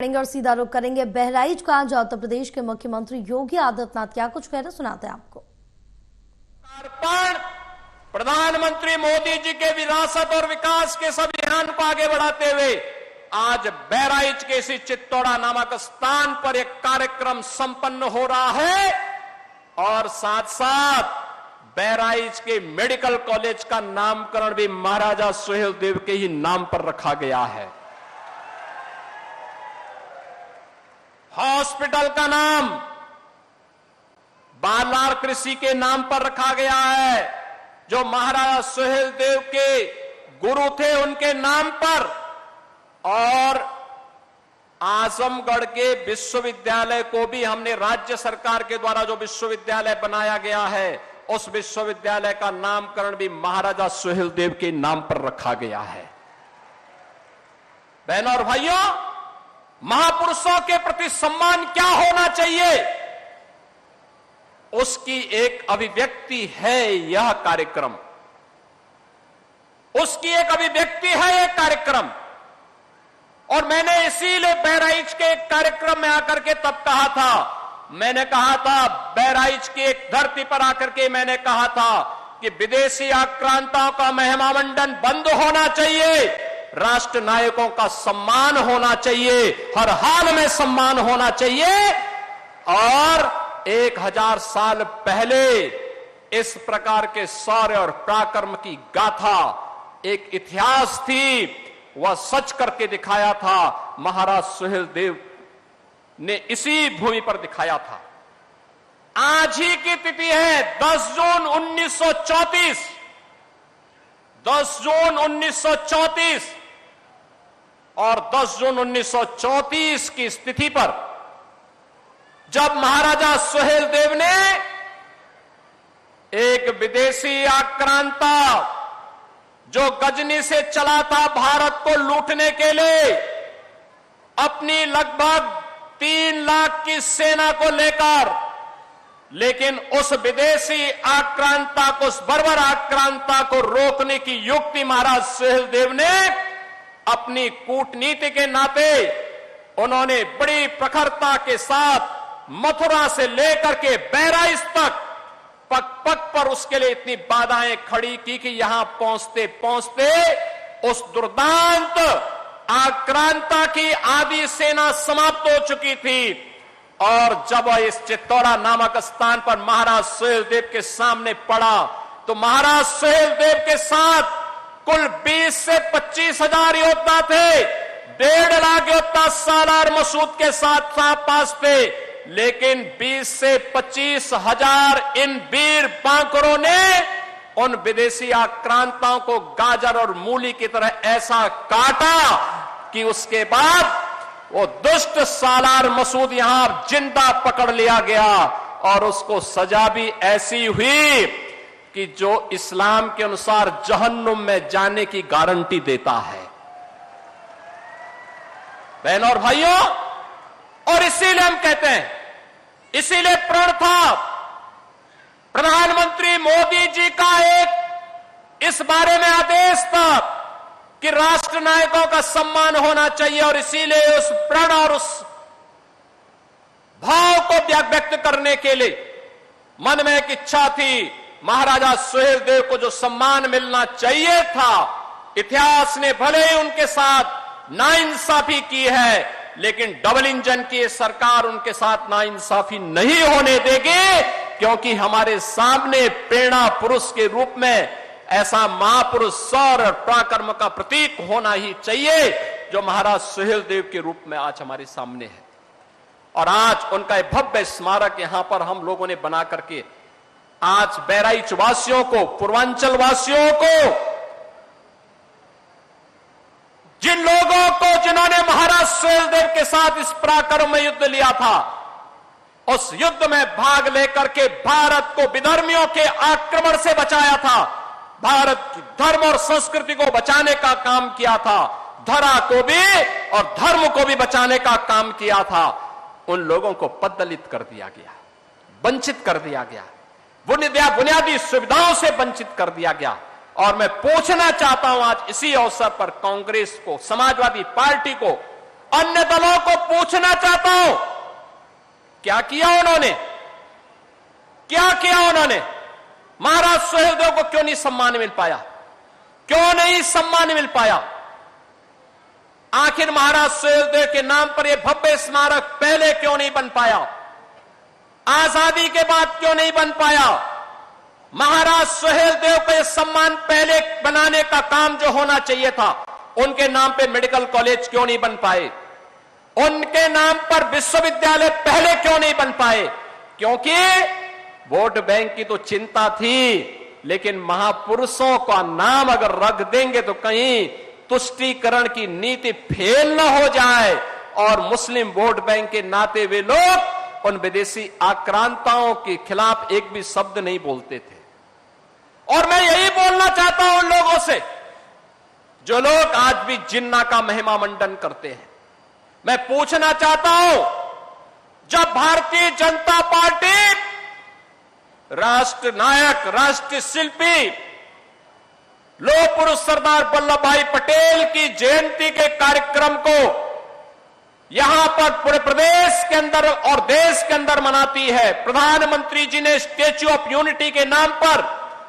और सीधा रुख करेंगे बहराइच का, जहां उत्तर प्रदेश के मुख्यमंत्री योगी आदित्यनाथ क्या कुछ कह रहे सुनाते हैं आपको। प्रधानमंत्री मोदी जी के विरासत और विकास के सब ध्यान को आगे बढ़ाते हुए आज बहराइच के इसी चित्तौड़ा नामक स्थान पर एक कार्यक्रम संपन्न हो रहा है और साथ साथ बहराइच के मेडिकल कॉलेज का नामकरण भी महाराजा सुहेलदेव के ही नाम पर रखा गया है। हॉस्पिटल का नाम बालार कृषि के नाम पर रखा गया है, जो महाराजा सुहेलदेव के गुरु थे उनके नाम पर। और आजमगढ़ के विश्वविद्यालय को भी हमने राज्य सरकार के द्वारा जो विश्वविद्यालय बनाया गया है उस विश्वविद्यालय का नामकरण भी महाराजा सुहेलदेव के नाम पर रखा गया है। बहनों और भाइयों, महापुरुषों के प्रति सम्मान क्या होना चाहिए, उसकी एक अभिव्यक्ति है यह कार्यक्रम। उसकी एक अभिव्यक्ति है यह कार्यक्रम। और मैंने इसीलिए बहराइच के एक कार्यक्रम में आकर के तब कहा था, मैंने कहा था बहराइच की एक धरती पर आकर के मैंने कहा था कि विदेशी आक्रांताओं का महिमामंडन बंद होना चाहिए, राष्ट्र नायकों का सम्मान होना चाहिए, हर हाल में सम्मान होना चाहिए। और 1000 साल पहले इस प्रकार के शौर्य और पराक्रम की गाथा एक इतिहास थी, वह सच करके दिखाया था। महाराज सुहेलदेव ने इसी भूमि पर दिखाया था। आज ही की तिथि है 10 जून 1934। 10 जून 1934 और 10 जून 1934 की स्थिति पर जब महाराजा सुहेलदेव ने एक विदेशी आक्रांता जो गजनी से चला था भारत को लूटने के लिए, अपनी लगभग 3 लाख की सेना को लेकर, लेकिन उस विदेशी आक्रांता को, उस बर्बर आक्रांता को रोकने की युक्ति महाराज सुहेलदेव ने अपनी कूटनीति के नाते उन्होंने बड़ी प्रखरता के साथ मथुरा से लेकर के बहराइच तक पग पग पर उसके लिए इतनी बाधाएं खड़ी की कि यहां पहुंचते पहुंचते उस दुर्दांत आक्रांता की आधी सेना समाप्त हो चुकी थी। और जब इस चित्तौड़ा नामक स्थान पर महाराज सुहेलदेव के सामने पड़ा तो महाराज सुहेलदेव के साथ कुल 20 से 25 हजार योद्धा थे। 1.5 लाख योद्धा सालार मसूद के साथ पास थे, लेकिन 20 से 25 हजार इन वीर बांकुरों ने उन विदेशी आक्रांताओं को गाजर और मूली की तरह ऐसा काटा कि उसके बाद वो दुष्ट सालार मसूद यहां जिंदा पकड़ लिया गया और उसको सजा भी ऐसी हुई कि जो इस्लाम के अनुसार जहन्नुम में जाने की गारंटी देता है। बहनों और भाइयों, और इसीलिए हम कहते हैं, इसीलिए प्रण था प्रधानमंत्री मोदी जी का एक इस बारे में आदेश था कि राष्ट्र नायकों का सम्मान होना चाहिए। और इसीलिए उस प्रण और उस भाव को व्यक्त करने के लिए मन में एक इच्छा थी, महाराजा सुहेलदेव को जो सम्मान मिलना चाहिए था, इतिहास ने भले ही उनके साथ नाइंसाफी की है, लेकिन डबल इंजन की सरकार उनके साथ नाइंसाफी नहीं होने देगी, क्योंकि हमारे सामने प्रेरणा पुरुष के रूप में ऐसा महापुरुष शौर्य और पराक्रम का प्रतीक होना ही चाहिए जो महाराज सुहेलदेव के रूप में आज हमारे सामने है। और आज उनका एक भव्य स्मारक यहां पर हम लोगों ने बना करके आज बहराइच वासियों को, पूर्वांचल वासियों को, जिन लोगों को जिन्होंने महाराज सुहेलदेव के साथ इस पराक्रम में युद्ध लिया था, उस युद्ध में भाग लेकर के भारत को विधर्मियों के आक्रमण से बचाया था, भारत की धर्म और संस्कृति को बचाने का काम किया था, धरा को भी और धर्म को भी बचाने का काम किया था, उन लोगों को पददलित कर दिया गया, वंचित कर दिया गया, बुनियादी सुविधाओं से वंचित कर दिया गया। और मैं पूछना चाहता हूं आज इसी अवसर पर कांग्रेस को, समाजवादी पार्टी को अन्य दलों को पूछना चाहता हूं, क्या किया उन्होंने? क्या किया उन्होंने? महाराज सुहेलदेव को क्यों नहीं सम्मान मिल पाया? क्यों नहीं सम्मान मिल पाया? आखिर महाराज सुहेलदेव के नाम पर यह भव्य स्मारक पहले क्यों नहीं बन पाया? आजादी के बाद क्यों नहीं बन पाया? महाराज सुहेलदेव को यह सम्मान पहले बनाने का काम जो होना चाहिए था, उनके नाम पे मेडिकल कॉलेज क्यों नहीं बन पाए? उनके नाम पर विश्वविद्यालय पहले क्यों नहीं बन पाए? क्योंकि वोट बैंक की तो चिंता थी, लेकिन महापुरुषों का नाम अगर रख देंगे तो कहीं तुष्टीकरण की नीति फेल न हो जाए और मुस्लिम वोट बैंक के नाते वे लोग उन विदेशी आक्रांताओं के खिलाफ एक भी शब्द नहीं बोलते थे। और मैं यही बोलना चाहता हूं उन लोगों से जो लोग आज भी जिन्ना का महिमा मंडन करते हैं। मैं पूछना चाहता हूं, जब भारतीय जनता पार्टी राष्ट्र नायक, राष्ट्र शिल्पी, लौह पुरुष सरदार वल्लभ भाई पटेल की जयंती के कार्यक्रम को यहां पर पूरे प्रदेश के अंदर और देश के अंदर मनाती है, प्रधानमंत्री जी ने स्टैच्यू ऑफ यूनिटी के नाम पर